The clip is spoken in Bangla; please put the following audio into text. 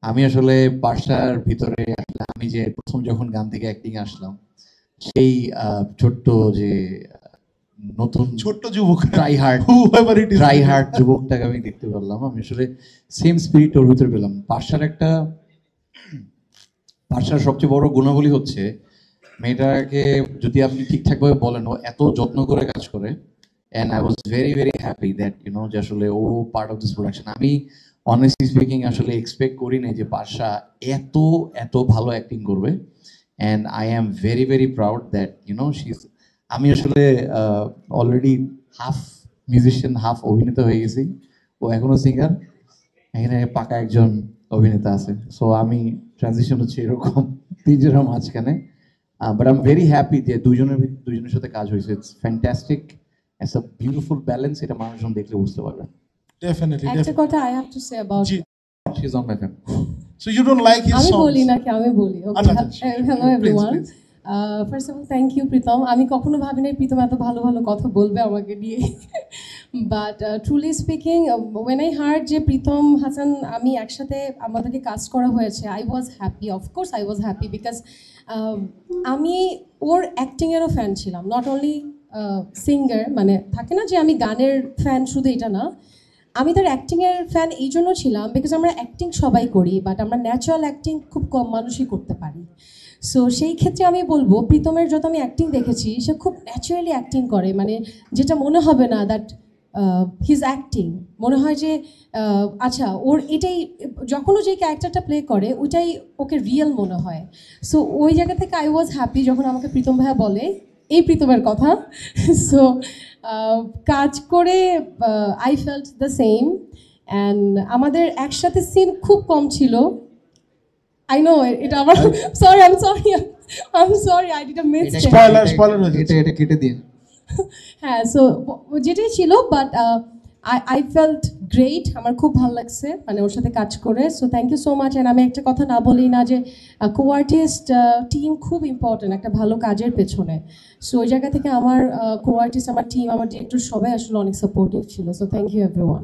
আমি আসলে বাসার ভিতরে আসলে আমি যে প্রথম যখন গান থেকে অ্যাক্টিং আসলাম সেই ছোট্ট যে নতুন ছোট্ট যুবক try hard whoever it is try hard যুবকটাকে আমি দেখতে পারলাম। আমি আসলে সেম স্পিরিট ওর ভিতরে পেলাম। বাসার সবচেয়ে বড় গুণাবলী হচ্ছে মেয়েটাকে যদি আপনি ঠিকঠাকভাবে বলেন, ও এত যত্ন করে কাজ করে। And I was very very happy that যে আসলে ও পার্ট অফ দিস প্রোডাকশন। আমি অনেস্টলি স্পিকিং আসলে এক্সপেক্ট করি নাই যে বাসা এত এত ভালো অ্যাক্টিং করবে। And I am very very proud that she is. আমি আসলে অলরেডি হাফ মিউজিশিয়ান হাফ অভিনেতা হয়ে গেছি। ও এখনো সিঙ্গার, এখানে পাকা একজন অভিনেতা আছে। সো আমি ট্রানজিশন হচ্ছে এরকম তিনজনের মাঝখানে। But I am very happy যে দুইজনের সাথে কাজ হয়েছে। It's fantastic, it's a beautiful balance. এটা মানুষজন দেখলে বুঝতে পারবে। definitely একটা কথা I have to say about G she is on my fan. so you don't like his আমি songs বলি নাকি আমি বলি আচ্ছা, আচ্ছা, hello please, everyone. please. First of all thank you Pritam. আমি কখনো ভাবি নাই প্রীতম এত ভালো ভালো কথা বলবে আমাকে নিয়ে। But truly speaking, when I heard যে প্রীতম হাসান আমি একসাথে আমাদেরকে কাজ করা হয়েছে, I was happy. Of course I was happy because আমি ওর অ্যাক্টিংয়েরও ফ্যান ছিলাম, নট অনলি সিঙ্গার। মানে থাকে না যে আমি গানের ফ্যান, শুধু এটা না, আমি তার অ্যাক্টিংয়ের ফ্যান এই জন্য ছিলাম বিকজ আমরা অ্যাক্টিং সবাই করি, বাট আমরা ন্যাচারাল অ্যাক্টিং খুব কম মানুষই করতে পারি। সো সেই ক্ষেত্রে আমি বলবো প্রীতমের যত আমি অ্যাক্টিং দেখেছি, সে খুব ন্যাচারালি অ্যাক্টিং করে। মানে যেটা মনে হবে না দ্যাট হিজ অ্যাক্টিং, মনে হয় যে আচ্ছা ওর এটাই, যখনও যে ক্যারেক্টারটা প্লে করে ওইটাই ওকে রিয়েল মনে হয়। সো ওই জায়গা থেকে আই ওয়াজ হ্যাপি যখন আমাকে প্রীতম ভাইয়া বলে এই প্রীতমের কথা। সো কাজ করে I felt the same. And আমাদের একসাথে সিন খুব কম ছিল। আই নো এটা আমার sorry, I am sorry I did a mistake. Spoiler হয়ে যাচ্ছে। এটা কেটে দিন। হ্যাঁ, সো যেটাই ছিল, বাট আই ফেল্ট গ্রেট। আমার খুব ভালো লাগছে মানে ওর সাথে কাজ করে। So thank you so much. And আমি একটা কথা না বলি না যে কো আর্টিস্ট টিম খুব ইম্পর্টেন্ট একটা ভালো কাজের পেছনে। সো ওই জায়গা থেকে আমার কো আর্টিস্ট, আমার টিম, আমার ডিরেক্টর সবাই আসলে অনেক সাপোর্টিভ ছিল। So thank you everyone.